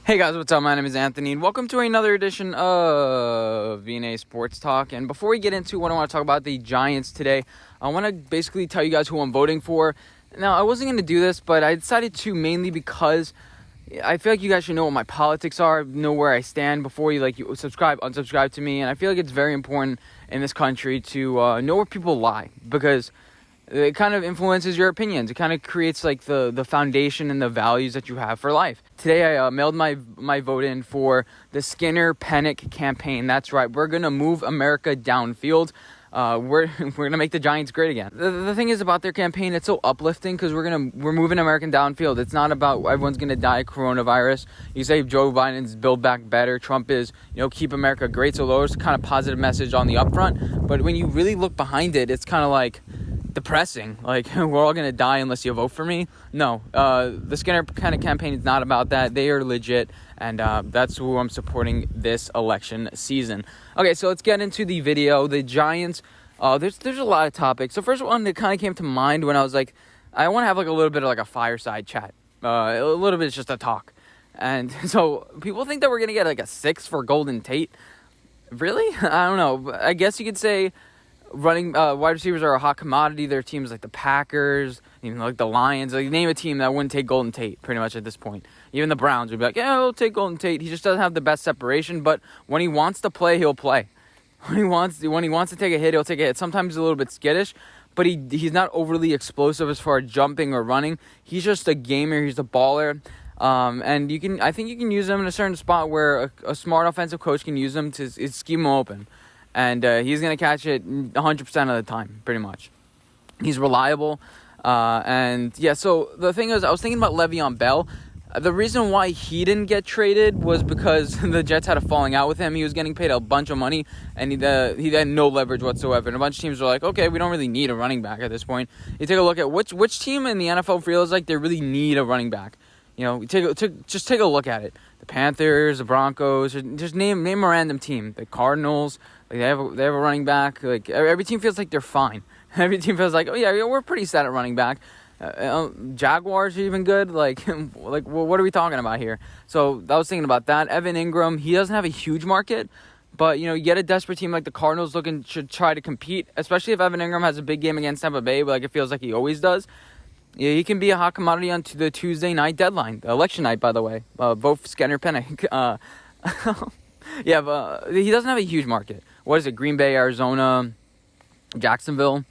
Hey guys, what's up? My name is Anthony, and welcome to another edition of VNA Sports Talk. And before we get into what I want to talk about, the Giants today, I want to basically tell you guys who I'm voting for. Now, I wasn't going to do this, but I decided to mainly because I feel like you guys should know what my politics are, know where I stand before you subscribe, unsubscribe to me. And I feel like it's very important in this country to know where people lie, because it kind of influences your opinions. It kind of creates like the foundation and the values that you have for life. Today I mailed my vote in for the Skinner Penick campaign. That's right. We're going to move America downfield. We're going to make the Giants great again. The thing is about their campaign, it's so uplifting because we're moving American downfield. It's not about everyone's going to die of coronavirus. You say Joe Biden's build back better. Trump is, keep America great. So those kind of positive message on the upfront. But when you really look behind it, it's kind of like depressing. Like, we're all gonna die unless you vote for me. No, the Skinner kind of campaign is not about that. They are legit, and that's who I'm supporting this election season. Okay, so let's get into the video. The Giants, there's a lot of topics. The first one that kind of came to mind when I was like, I want to have like a little bit of like a fireside chat. A little bit is just a talk. And so people think that we're gonna get like a 6 for Golden Tate. Really? I don't know. I guess you could say running wide receivers are a hot commodity. There are teams like the Packers, even like the Lions. Like, name a team that wouldn't take Golden Tate pretty much at this point. Even the Browns would be like, yeah, we'll take Golden Tate. He just doesn't have the best separation, but when he wants to play, he'll play. When he wants to take a hit, he'll take a hit. Sometimes he's a little bit skittish, but he's not overly explosive as far as jumping or running. He's just a gamer. He's a baller. And I think you can use him in a certain spot where a smart offensive coach can use him to scheme him open. And he's going to catch it 100% of the time, pretty much. He's reliable. So the thing is, I was thinking about Le'Veon Bell. The reason why he didn't get traded was because the Jets had a falling out with him. He was getting paid a bunch of money, and he had no leverage whatsoever. And a bunch of teams were like, okay, we don't really need a running back at this point. You take a look at which team in the NFL feels like they really need a running back. Just take a look at it. The Panthers, the Broncos, just name a random team. The Cardinals, like they have a running back. Like every team feels like they're fine. Every team feels like, oh yeah, we're pretty set at running back. Jaguars are even good. Like what are we talking about here? So I was thinking about that. Evan Ingram, he doesn't have a huge market, but you get a desperate team like the Cardinals should try to compete, especially if Evan Ingram has a big game against Tampa Bay, like it feels like he always does. Yeah, he can be a hot commodity on the Tuesday night deadline. Election night, by the way. Vote for Skinner Penick. Yeah, but he doesn't have a huge market. What is it? Green Bay, Arizona, Jacksonville.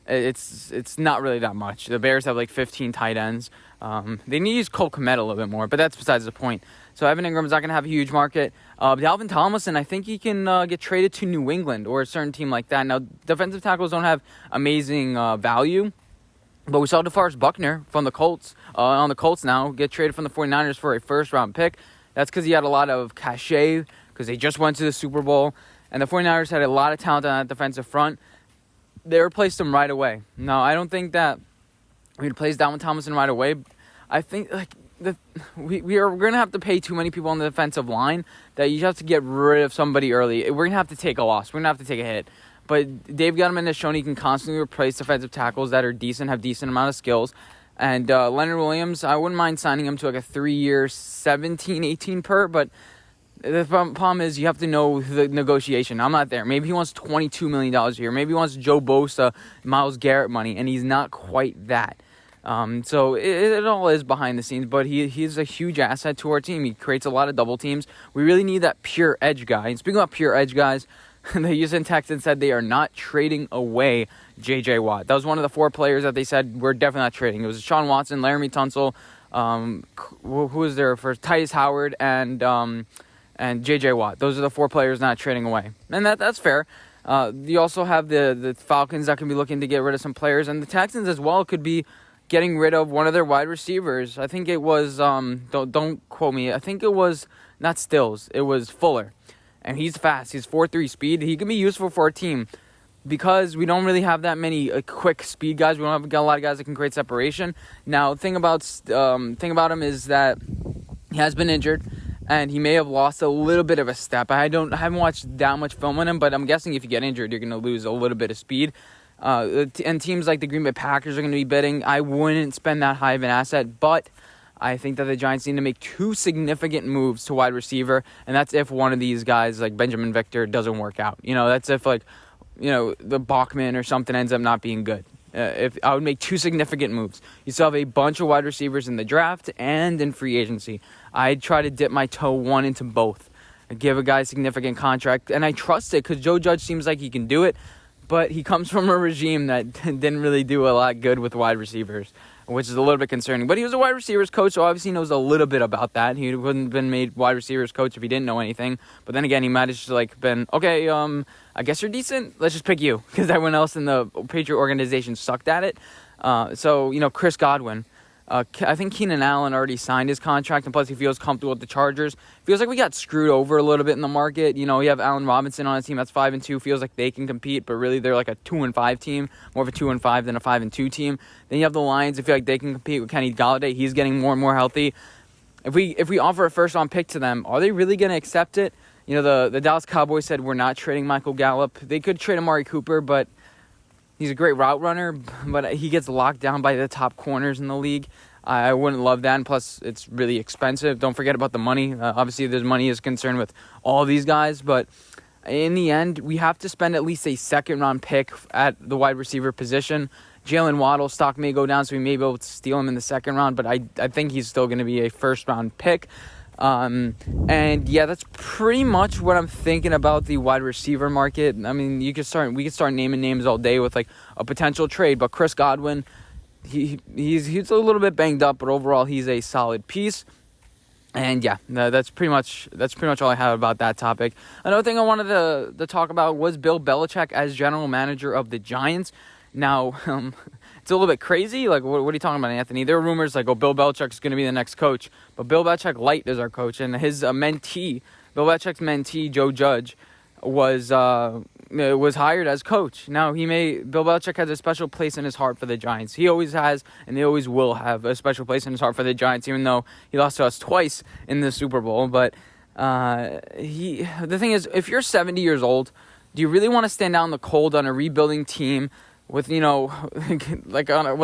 It's not really that much. The Bears have like 15 tight ends. They need to use Cole Kmet a little bit more, but that's besides the point. So Evan Ingram's not going to have a huge market. Dalvin Tomlinson, I think he can get traded to New England or a certain team like that. Now, defensive tackles don't have amazing value. But we saw DeForest Buckner from the Colts, on the Colts now, get traded from the 49ers for a first-round pick. That's because he had a lot of cachet, because they just went to the Super Bowl. And the 49ers had a lot of talent on that defensive front. They replaced him right away. Now, I don't think that we replaced Dalvin Tomlinson right away. I think we're going to have to pay too many people on the defensive line that you have to get rid of somebody early. We're going to have to take a loss. We're going to have to take a hit. But Dave Gettleman has shown he can constantly replace defensive tackles that are decent, have decent amount of skills. And Leonard Williams, I wouldn't mind signing him to like a 3-year, 17, 18 per. But the problem is you have to know the negotiation. I'm not there. Maybe he wants $22 million a year. Maybe he wants Joe Bosa, Myles Garrett money, and he's not quite that. So it all is behind the scenes, but he's a huge asset to our team. He creates a lot of double teams. We really need that pure edge guy. And speaking about pure edge guys, the Houston Texans said they are not trading away J.J. Watt. That was one of the 4 players that they said we're definitely not trading. It was Sean Watson, Laramie Tunsil, who was there first? Tytus Howard and J.J. Watt. Those are the 4 players not trading away. And that's fair. You also have the Falcons that can be looking to get rid of some players. And the Texans as well could be getting rid of one of their wide receivers. I think it was, don't quote me, I think it was not Stills. It was Fuller. And he's fast. He's 4.3 speed. He can be useful for a team because we don't really have that many quick speed guys. We don't have a lot of guys that can create separation. Now, thing about him is that he has been injured, and he may have lost a little bit of a step. I haven't watched that much film on him, but I'm guessing if you get injured, you're going to lose a little bit of speed. And teams like the Green Bay Packers are going to be bidding. I wouldn't spend that high of an asset, but I think that the Giants need to make 2 significant moves to wide receiver, and that's if one of these guys, like Benjamin Victor, doesn't work out. That's if, like, the Bachman or something ends up not being good. If I would make 2 significant moves. You still have a bunch of wide receivers in the draft and in free agency. I'd try to dip my toe one into both. I'd give a guy a significant contract, and I trust it because Joe Judge seems like he can do it, but he comes from a regime that didn't really do a lot good with wide receivers, which is a little bit concerning. But he was a wide receivers coach, so obviously he knows a little bit about that. He wouldn't have been made wide receivers coach if he didn't know anything. But then again, he might have just been, okay, I guess you're decent. Let's just pick you, because everyone else in the Patriot organization sucked at it. So Chris Godwin. I think Keenan Allen already signed his contract, and plus he feels comfortable with the Chargers. Feels like we got screwed over a little bit in the market. You have Allen Robinson on a team that's 5-2. Feels like they can compete, but really they're like a 2-5 team, more of a 2-5 than a 5-2 team. Then you have the Lions. I feel like they can compete with Kenny Golladay. He's getting more and more healthy. If we offer a first-round pick to them, are they really going to accept it? The Dallas Cowboys said we're not trading Michael Gallup. They could trade Amari Cooper, but he's a great route runner, but he gets locked down by the top corners in the league. I wouldn't love that, and plus it's really expensive. Don't forget about the money. Obviously, there's money is concerned with all these guys, but in the end, we have to spend at least a second-round pick at the wide receiver position. Jalen Waddle's stock may go down, so we may be able to steal him in the second round, but I think he's still going to be a first-round pick. And yeah, that's pretty much what I'm thinking about the wide receiver market. I mean, we could start naming names all day with like a potential trade, but Chris Godwin, he's a little bit banged up, but overall he's a solid piece. And yeah, that's pretty much all I have about that topic. Another thing I wanted to talk about was Bill Belichick as general manager of the Giants. Now, it's a little bit crazy. Like, what are you talking about, Anthony? There are rumors like, Bill Belichick's going to be the next coach. But Bill Belichick Light is our coach. And his mentee, Bill Belichick's mentee, Joe Judge, was hired as coach. Now, Bill Belichick has a special place in his heart for the Giants. He always has, and they always will have a special place in his heart for the Giants, even though he lost to us twice in the Super Bowl. But the thing is, if you're 70 years old, do you really want to stand out in the cold on a rebuilding team with, with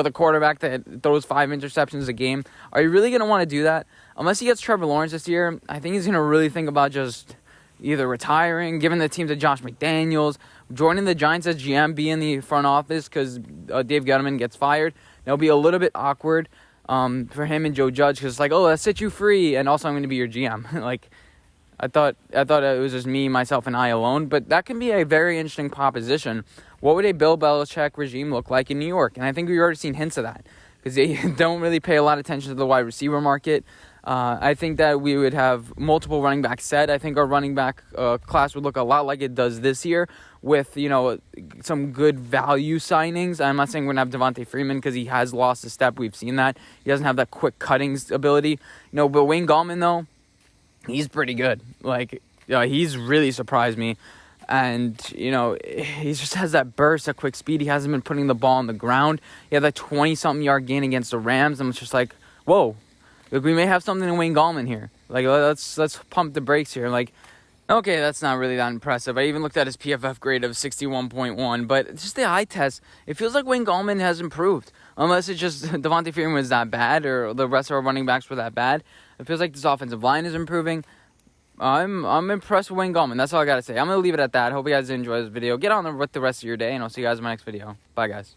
a quarterback that throws 5 interceptions a game? Are you really going to want to do that? Unless he gets Trevor Lawrence this year, I think he's going to really think about just either retiring, giving the team to Josh McDaniels, joining the Giants as GM, be in the front office because Dave Gettleman gets fired. It'll be a little bit awkward for him and Joe Judge because it's like, let's set you free, and also I'm going to be your GM. I thought it was just me, myself, and I alone, but that can be a very interesting proposition. What would a Bill Belichick regime look like in New York? And I think we've already seen hints of that because they don't really pay a lot of attention to the wide receiver market. I think that we would have multiple running backs set. I think our running back class would look a lot like it does this year with, some good value signings. I'm not saying we're going to have Devontae Freeman because he has lost a step. We've seen that. He doesn't have that quick cutting ability. But Wayne Gallman, though, he's pretty good. He's really surprised me. And, he just has that burst, that quick speed. He hasn't been putting the ball on the ground. He had that 20-something yard gain against the Rams. And it's just like, whoa, we may have something in Wayne Gallman here. Let's pump the brakes here. Okay, that's not really that impressive. I even looked at his PFF grade of 61.1. But just the eye test, it feels like Wayne Gallman has improved. Unless it's just Devontae Freeman was that bad or the rest of our running backs were that bad. It feels like this offensive line is improving. I'm impressed with Wayne Gallman. That's all I got to say. I'm going to leave it at that. Hope you guys enjoy this video. Get on with the rest of your day, and I'll see you guys in my next video. Bye, guys.